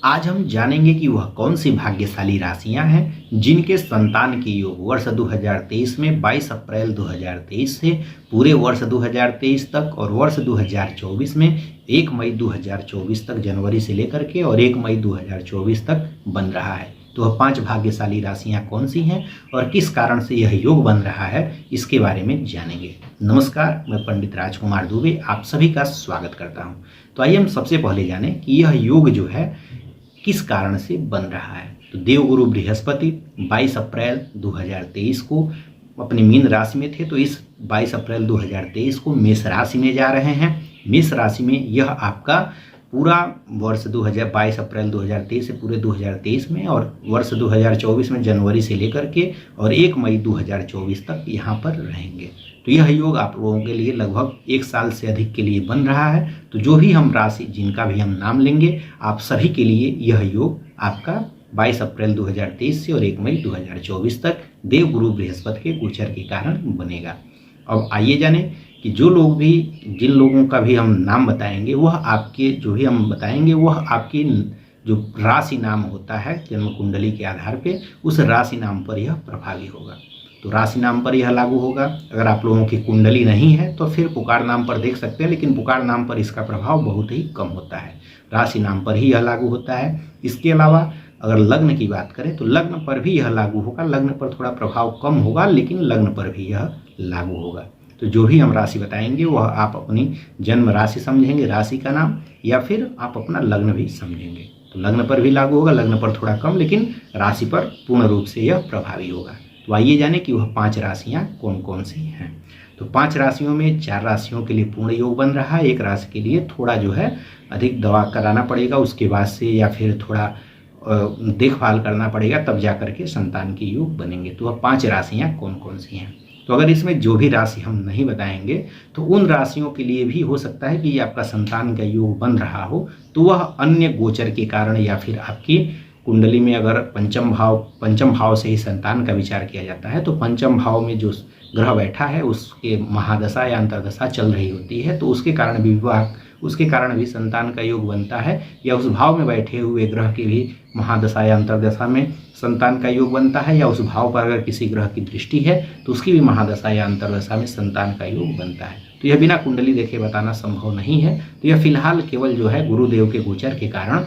आज हम जानेंगे कि वह कौन सी भाग्यशाली राशियां हैं जिनके संतान की योग वर्ष 2023 में 22 अप्रैल 2023 से पूरे वर्ष 2023 तक और वर्ष 2024 में 1 मई 2024 तक, जनवरी से लेकर के और 1 मई 2024 तक बन रहा है। तो वह 5 भाग्यशाली राशियां कौन सी हैं और किस कारण से यह योग बन रहा है, इसके बारे में जानेंगे। नमस्कार, मैं पंडित राजकुमार दुबे आप सभी का स्वागत करता हूं। तो आइए हम सबसे पहले जानें कि यह योग जो है किस कारण से बन रहा है। तो देवगुरु बृहस्पति 22 अप्रैल 2023 को अपनी मीन राशि में थे, तो इस 22 अप्रैल 2023 को मेष राशि में जा रहे हैं। मेष राशि में यह आपका पूरा वर्ष 22 अप्रैल 2023 से पूरे 2023 में और वर्ष 2024 में जनवरी से लेकर के और 1 मई 2024 तक यहाँ पर रहेंगे। तो यह योग आप लोगों के लिए लगभग 1 साल से अधिक के लिए बन रहा है। तो जो भी हम राशि जिनका भी हम नाम लेंगे, आप सभी के लिए यह योग आपका 22 अप्रैल 2023 से और 1 मई 2024 तक देवगुरु बृहस्पति के गोचर के कारण बनेगा। अब आइए जाने कि जिन लोगों का भी हम नाम बताएंगे, वह आपके जो भी हम बताएंगे वह आपकी जो राशि नाम होता है जन्म कुंडली के आधार पे, उस राशि नाम पर यह प्रभावी होगा। तो राशि नाम पर यह लागू होगा। अगर आप लोगों की कुंडली नहीं है तो फिर पुकार नाम पर देख सकते हैं, लेकिन पुकार नाम पर इसका प्रभाव बहुत ही कम होता है। राशि नाम पर ही यह लागू होता है। इसके अलावा अगर लग्न की बात करें तो लग्न पर भी यह लागू होगा। लग्न पर थोड़ा प्रभाव कम होगा, लेकिन लग्न पर भी यह लागू होगा। तो जो भी हम राशि बताएंगे वह आप अपनी जन्म राशि समझेंगे, राशि का नाम, या फिर आप अपना लग्न भी समझेंगे। तो लग्न पर भी लागू होगा, लग्न पर थोड़ा कम, लेकिन राशि पर पूर्ण रूप से यह प्रभावी होगा। तो आइए जाने कि वह 5 राशियां कौन कौन सी हैं। तो 5 राशियों में 4 राशियों के लिए पूर्ण योग बन रहा है। एक राशि के लिए थोड़ा जो है अधिक दवा कराना पड़ेगा, उसके बाद से या फिर थोड़ा देखभाल करना पड़ेगा, तब जा करके संतान के योग बनेंगे। तो वह 5 राशियां कौन कौन सी हैं। तो अगर इसमें जो भी राशि हम नहीं बताएंगे तो उन राशियों के लिए भी हो सकता है कि आपका संतान का योग बन रहा हो, तो वह अन्य गोचर के कारण या फिर आपकी कुंडली में अगर पंचम भाव से ही संतान का विचार किया जाता है, तो पंचम भाव में जो ग्रह बैठा है उसके महादशा या अंतर्दशा चल रही होती है, तो उसके कारण भी संतान का योग बनता है। या उस भाव में बैठे हुए ग्रह की भी महादशा या अंतर्दशा में संतान का योग बनता है, या उस भाव पर अगर किसी ग्रह की दृष्टि है तो उसकी भी महादशा या अंतर्दशा में संतान का योग बनता है। तो यह बिना कुंडली देखे बताना संभव नहीं है। तो यह फिलहाल केवल जो है गुरुदेव के गोचर के कारण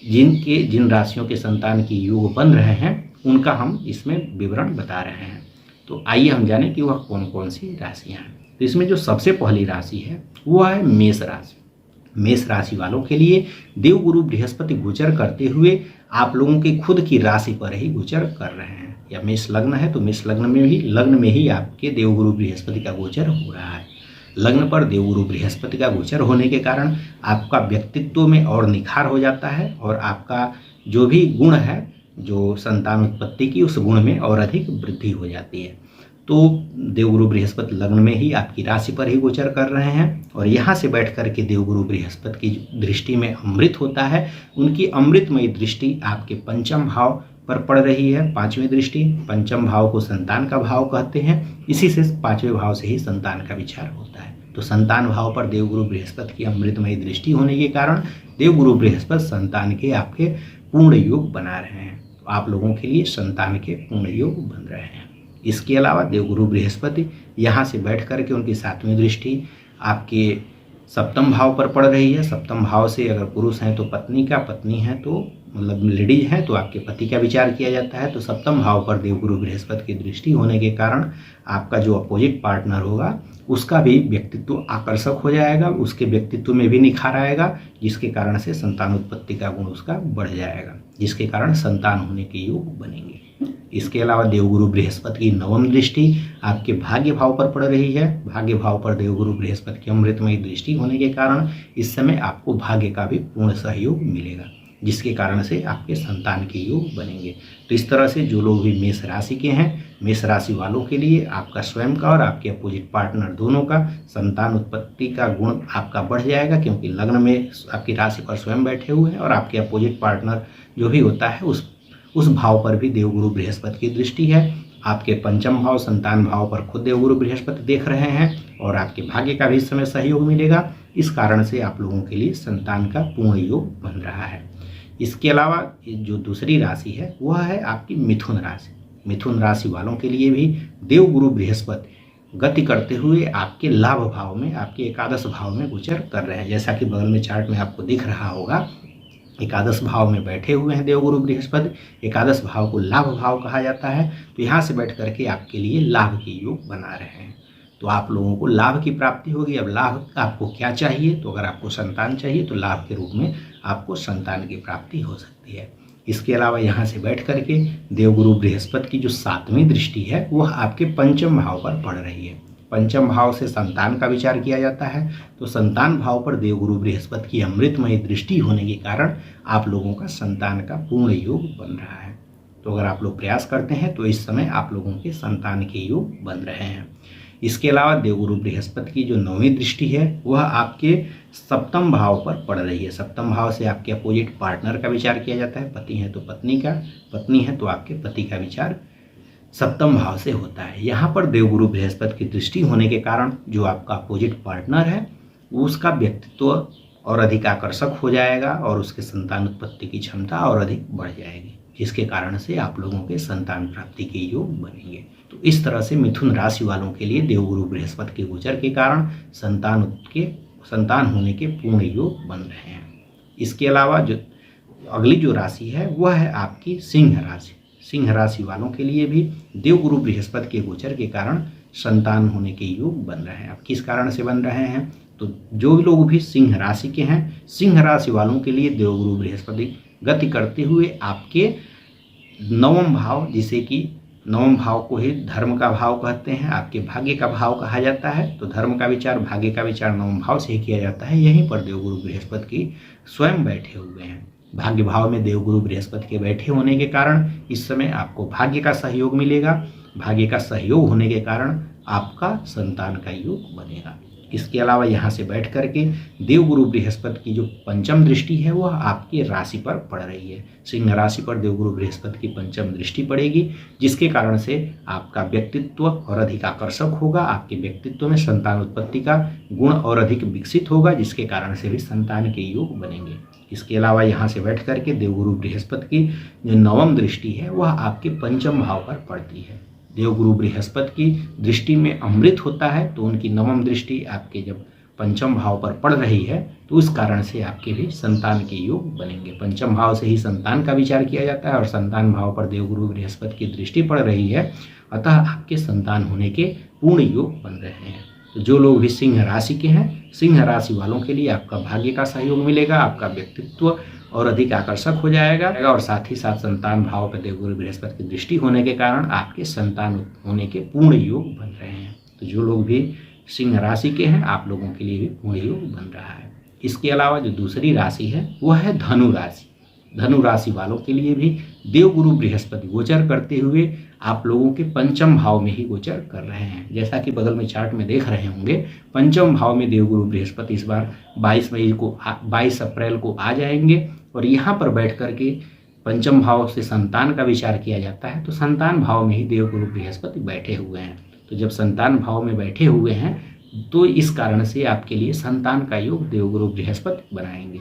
जिन राशियों के संतान की योग बन रहे हैं उनका हम इसमें विवरण बता रहे हैं। तो आइए हम जानें कि वह कौन कौन सी राशियां हैं। तो इसमें जो सबसे पहली राशि है वह है मेष राशि। मेष राशि वालों के लिए देवगुरु बृहस्पति गोचर करते हुए आप लोगों की खुद की राशि पर ही गोचर कर रहे हैं। या मेष लग्न है तो मेष लग्न में ही आपके देवगुरु बृहस्पति का गोचर हो रहा है। लग्न पर देवगुरु बृहस्पति का गोचर होने के कारण आपका व्यक्तित्व में और निखार हो जाता है और आपका जो भी गुण है, जो संतान उत्पत्ति की, उस गुण में और अधिक वृद्धि हो जाती है। तो देवगुरु बृहस्पति लग्न में ही आपकी राशि पर ही गोचर कर रहे हैं और यहाँ से बैठ कर के देवगुरु बृहस्पति की दृष्टि में अमृत होता है। उनकी अमृतमयी दृष्टि आपके पंचम भाव पर पड़ रही है। 5वीं दृष्टि, पंचम भाव को संतान का भाव कहते हैं, इसी से 5वें भाव से ही संतान का विचार होता है। तो संतान भाव पर देवगुरु बृहस्पति की अमृतमयी दृष्टि होने के कारण देवगुरु बृहस्पति संतान के आपके पूर्ण योग बना रहे हैं। तो आप लोगों के लिए संतान के पूर्ण योग बन रहे हैं। इसके अलावा देवगुरु बृहस्पति यहाँ से बैठ करके उनकी 7वीं दृष्टि आपके सप्तम भाव पर पड़ रही है। सप्तम भाव से अगर पुरुष हैं तो पत्नी है तो मतलब लेडीज हैं तो आपके पति का विचार किया जाता है। तो सप्तम भाव पर देवगुरु बृहस्पति की दृष्टि होने के कारण आपका जो अपोजिट पार्टनर होगा उसका भी व्यक्तित्व आकर्षक हो जाएगा, उसके व्यक्तित्व में भी निखार आएगा, जिसके कारण से संतान उत्पत्ति का गुण उसका बढ़ जाएगा, जिसके कारण संतान होने के योग बनेंगे। इसके अलावा देवगुरु बृहस्पति की 9वीं दृष्टि आपके भाग्य भाव पर पड़ रही है। भाग्य भाव पर देवगुरु बृहस्पति की अमृतमयी दृष्टि होने के कारण इस समय आपको भाग्य का भी पूर्ण सहयोग मिलेगा, जिसके कारण से आपके संतान के योग बनेंगे। तो इस तरह से जो लोग भी मेष राशि के हैं, मेष राशि वालों के लिए आपका स्वयं का और आपके अपोजिट पार्टनर दोनों का संतान उत्पत्ति का गुण आपका बढ़ जाएगा, क्योंकि लग्न में आपकी राशि पर स्वयं बैठे हुए हैं और आपके अपोजिट पार्टनर जो भी होता है उस भाव पर भी देवगुरु बृहस्पति की दृष्टि है। आपके पंचम भाव संतान भाव पर खुद देवगुरु बृहस्पति देख रहे हैं और आपके भाग्य का भी इस समय सहयोग मिलेगा। इस कारण से आप लोगों के लिए संतान का पूर्ण योग बन रहा है। इसके अलावा जो दूसरी राशि है वह है आपकी मिथुन राशि। मिथुन राशि वालों के लिए भी देवगुरु बृहस्पति गति करते हुए आपके लाभ भाव में, आपके एकादश भाव में गोचर कर रहे हैं। जैसा कि बगल में चार्ट में आपको दिख रहा होगा, एकादश भाव में बैठे हुए हैं देवगुरु बृहस्पति। एकादश भाव को लाभ भाव कहा जाता है। तो यहाँ से बैठ करके आपके लिए लाभ के योग बना रहे हैं। तो आप लोगों को लाभ की प्राप्ति होगी। अब लाभ आपको क्या चाहिए? तो अगर आपको संतान चाहिए तो लाभ के रूप में आपको संतान की प्राप्ति हो सकती है। इसके अलावा यहाँ से बैठ करके देवगुरु बृहस्पति की जो 7वीं दृष्टि है वह आपके पंचम भाव पर पड़ रही है। पंचम भाव से संतान का विचार किया जाता है। तो संतान भाव पर देवगुरु बृहस्पति की अमृतमयी दृष्टि होने के कारण आप लोगों का संतान का पूर्ण योग बन रहा है। तो अगर आप लोग प्रयास करते हैं तो इस समय आप लोगों के संतान के योग बन रहे हैं। इसके अलावा देवगुरु बृहस्पति की जो 9वीं दृष्टि है वह आपके 7वें भाव पर पड़ रही है। 7वें भाव से आपके अपोजिट पार्टनर का विचार किया जाता है। पति है तो पत्नी का, पत्नी है तो आपके पति का विचार 7वें भाव से होता है। यहाँ पर देवगुरु बृहस्पति की दृष्टि होने के कारण जो आपका अपोजिट पार्टनर है उसका व्यक्तित्व और अधिक आकर्षक हो जाएगा और उसके संतान उत्पत्ति की क्षमता और अधिक बढ़ जाएगी, जिसके कारण से आप लोगों के संतान प्राप्ति के योग बनेंगे। तो इस तरह से मिथुन राशि वालों के लिए देवगुरु बृहस्पति के गोचर के कारण संतान होने के पूर्ण योग बन रहे हैं। इसके अलावा जो अगली जो राशि है वह है आपकी सिंह राशि। सिंह राशि वालों के लिए भी देवगुरु बृहस्पति के गोचर के कारण संतान होने के योग बन रहे हैं। अब किस कारण से बन रहे हैं? तो जो लोग भी सिंह राशि के हैं, सिंह राशि वालों के लिए देवगुरु बृहस्पति गति करते हुए आपके 9वें भाव, जिसे कि 9वें भाव को ही धर्म का भाव कहते हैं, आपके भाग्य का भाव कहा जाता है। तो धर्म का विचार, भाग्य का विचार 9वें भाव से ही किया जाता है। यहीं पर देवगुरु बृहस्पति की स्वयं बैठे हुए हैं। भाग्य भाव में देवगुरु बृहस्पति के बैठे होने के कारण इस समय आपको भाग्य का सहयोग मिलेगा। भाग्य का सहयोग होने के कारण आपका संतान का योग बनेगा। इसके अलावा यहाँ से बैठ करके देवगुरु बृहस्पति की जो 5वीं दृष्टि है वह आपकी राशि पर पड़ रही है। सिंह राशि पर देवगुरु बृहस्पति की 5वीं दृष्टि पड़ेगी, जिसके कारण से आपका व्यक्तित्व और अधिक आकर्षक होगा। आपके व्यक्तित्व में संतान उत्पत्ति का गुण और अधिक विकसित होगा, जिसके कारण से भी संतान के योग बनेंगे। इसके अलावा यहाँ से बैठ करके देवगुरु बृहस्पति की जो 9वीं दृष्टि है वह आपके 5वें भाव पर पड़ती है। देवगुरु बृहस्पति की दृष्टि में अमृत होता है, तो उनकी 9वीं दृष्टि आपके जब 5वें भाव पर पड़ रही है तो उस कारण से आपके भी संतान के योग बनेंगे। 5वें भाव से ही संतान का विचार किया जाता है और संतान भाव पर देवगुरु बृहस्पति की दृष्टि पड़ रही है, अतः आपके संतान होने के पूर्ण योग बन रहे हैं। तो जो लोग भी सिंह राशि के हैं, सिंह राशि वालों के लिए आपका भाग्य का सहयोग मिलेगा, आपका व्यक्तित्व और अधिक आकर्षक हो जाएगा और साथ ही साथ संतान भाव पर देवगुरु बृहस्पति की दृष्टि होने के कारण आपके संतान होने के पूर्ण योग बन रहे हैं। तो जो लोग भी सिंह राशि के हैं, आप लोगों के लिए भी पूर्ण योग बन रहा है। इसके अलावा जो दूसरी राशि है वह है धनु राशि। धनु राशि वालों के लिए भी देवगुरु बृहस्पति गोचर करते हुए आप लोगों के 5वें भाव में ही गोचर कर रहे हैं। जैसा कि बगल में चार्ट में देख रहे होंगे, 5वें भाव में देवगुरु बृहस्पति इस बार 22 अप्रैल को आ जाएंगे और यहाँ पर बैठ करके 5वें भाव से संतान का विचार किया जाता है। तो संतान भाव में ही देवगुरु बृहस्पति बैठे हुए हैं। तो जब संतान भाव में बैठे हुए हैं तो इस कारण से आपके लिए संतान का योग देवगुरु बृहस्पति बनाएंगे।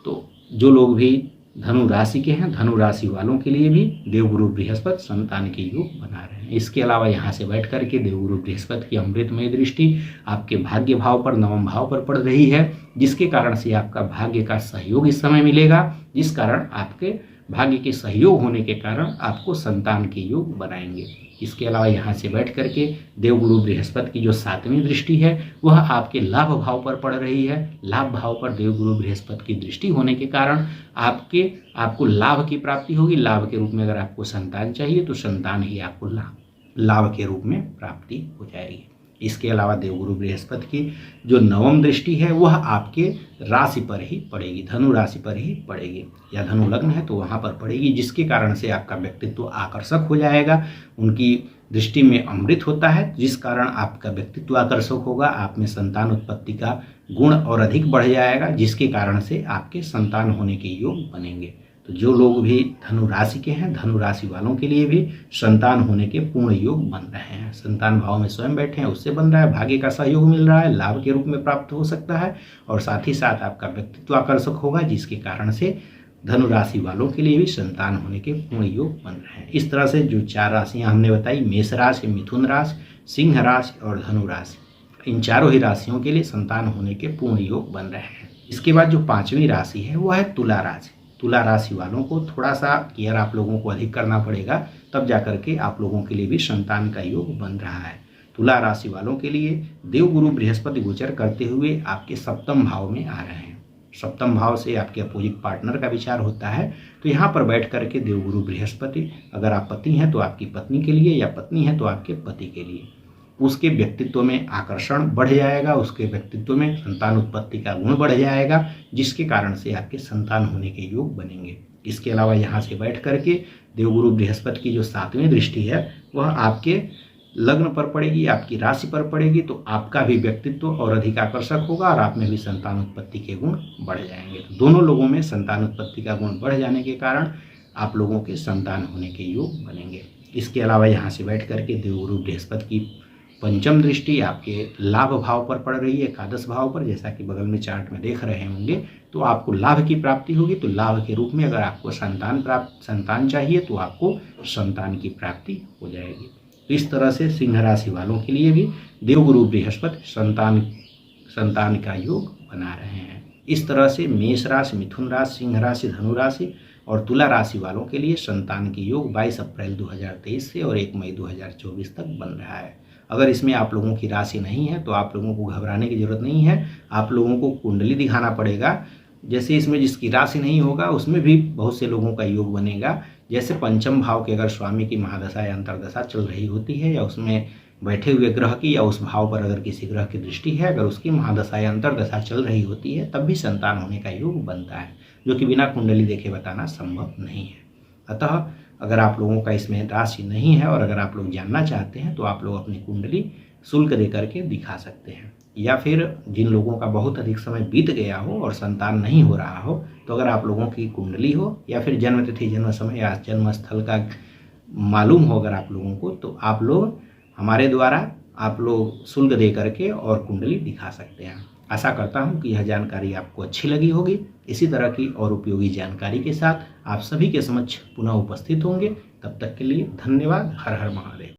तो जो लोग भी धनु राशि के हैं, धनु राशि वालों के लिए भी देवगुरु बृहस्पति संतान के योग बना रहे हैं। इसके अलावा यहाँ से बैठ करके देवगुरु बृहस्पति की अमृतमय दृष्टि आपके भाग्य भाव पर 9वें भाव पर पड़ रही है, जिसके कारण से आपका भाग्य का सहयोग इस समय मिलेगा, जिस कारण आपके भाग्य के सहयोग होने के कारण आपको संतान के योग बनाएंगे। इसके अलावा यहाँ से बैठ करके देवगुरु बृहस्पति की जो 7वीं दृष्टि है वह आपके लाभ भाव पर पड़ रही है। लाभ भाव पर देवगुरु बृहस्पति की दृष्टि होने के कारण आपको लाभ की प्राप्ति होगी। लाभ के रूप में अगर आपको संतान चाहिए तो संतान ही आपको लाभ के रूप में प्राप्ति हो जाएगी। इसके अलावा देवगुरु बृहस्पति की जो 9वीं दृष्टि है वह आपके राशि पर ही पड़ेगी, धनु राशि पर ही पड़ेगी, या धनु लग्न है तो वहाँ पर पड़ेगी, जिसके कारण से आपका व्यक्तित्व आकर्षक हो जाएगा। उनकी दृष्टि में अमृत होता है, जिस कारण आपका व्यक्तित्व आकर्षक होगा, आप में संतान उत्पत्ति का गुण और अधिक बढ़ जाएगा, जिसके कारण से आपके संतान होने के योग बनेंगे। तो जो लोग भी धनु राशि के हैं, धनु राशि वालों के लिए भी संतान होने के पूर्ण योग बन रहे हैं। संतान भाव में स्वयं बैठे हैं, उससे बन रहा है, भाग्य का सहयोग मिल रहा है, लाभ के रूप में प्राप्त हो सकता है और साथ ही साथ आपका व्यक्तित्व आकर्षक होगा, जिसके कारण से धनु राशि वालों के लिए भी संतान होने के पूर्ण योग बन रहे हैं। इस तरह से जो 4 राशियां हमने बताई, मेष राशि, मिथुन राशि, सिंह राशि और धनु राशि, इन चारों ही राशियों के लिए संतान होने के पूर्ण योग बन रहे हैं। इसके बाद जो 5वीं राशि है वह है तुला राशि। तुला राशि वालों को थोड़ा सा केयर आप लोगों को अधिक करना पड़ेगा, तब जाकर के आप लोगों के लिए भी संतान का योग बन रहा है। तुला राशि वालों के लिए देवगुरु बृहस्पति गोचर करते हुए आपके सप्तम भाव में आ रहे हैं। सप्तम भाव से आपके अपोजिट पार्टनर का विचार होता है, तो यहाँ पर बैठ करके देवगुरु बृहस्पति, अगर आप पति हैं तो आपकी पत्नी के लिए, या पत्नी है तो आपके पति के लिए, उसके व्यक्तित्व में आकर्षण बढ़ जाएगा, उसके व्यक्तित्व में संतान उत्पत्ति का गुण बढ़ जाएगा, जिसके कारण से आपके संतान होने के योग बनेंगे। इसके अलावा यहाँ से बैठ करके देवगुरु बृहस्पति की जो 7वीं दृष्टि है वह आपके लग्न पर पड़ेगी, आपकी राशि पर पड़ेगी, तो आपका भी व्यक्तित्व और अधिक आकर्षक होगा और आप में भी संतान उत्पत्ति के गुण बढ़ जाएंगे। तो दोनों लोगों में संतान उत्पत्ति का गुण बढ़ जाने के कारण आप लोगों के संतान होने के योग बनेंगे। इसके अलावा यहाँ से बैठ करके देवगुरु बृहस्पति की 5वीं दृष्टि आपके लाभ भाव पर पड़ रही है, एकादश भाव पर, जैसा कि बगल में चार्ट में देख रहे होंगे। तो आपको लाभ की प्राप्ति होगी। तो लाभ के रूप में अगर आपको संतान चाहिए तो आपको संतान की प्राप्ति हो जाएगी। तो इस तरह से सिंह राशि वालों के लिए भी देवगुरु बृहस्पति संतान का योग बना रहे हैं। इस तरह से मेष राशि, मिथुन राशि, सिंह राशि, धनु राशि और तुला राशि वालों के लिए संतान के योग 22 अप्रैल 2023 से और 1 मई 2024 तक बन रहा है। अगर इसमें आप लोगों की राशि नहीं है तो आप लोगों को घबराने की जरूरत नहीं है। आप लोगों को कुंडली दिखाना पड़ेगा। जैसे इसमें जिसकी राशि नहीं होगा उसमें भी बहुत से लोगों का योग बनेगा। जैसे पंचम भाव के अगर स्वामी की महादशा या अंतरदशा चल रही होती है, या उसमें बैठे हुए ग्रह की, या उस भाव पर अगर किसी ग्रह की दृष्टि है, अगर उसकी महादशा या अंतरदशा चल रही होती है, तब भी संतान होने का योग बनता है, जो कि बिना कुंडली देखे बताना संभव नहीं है। अतः अगर आप लोगों का इसमें राशि नहीं है और अगर आप लोग जानना चाहते हैं तो आप लोग अपनी कुंडली शुल्क दे करके दिखा सकते हैं। या फिर जिन लोगों का बहुत अधिक समय बीत गया हो और संतान नहीं हो रहा हो, तो अगर आप लोगों की कुंडली हो या फिर जन्म तिथि, जन्म समय या जन्म स्थल का मालूम हो अगर आप लोगों को, तो आप लोग हमारे द्वारा आप लोग शुल्क दे करके और कुंडली दिखा सकते हैं। आशा करता हूं कि यह जानकारी आपको अच्छी लगी होगी। इसी तरह की और उपयोगी जानकारी के साथ आप सभी के समक्ष पुनः उपस्थित होंगे। तब तक के लिए धन्यवाद। हर हर महादेव।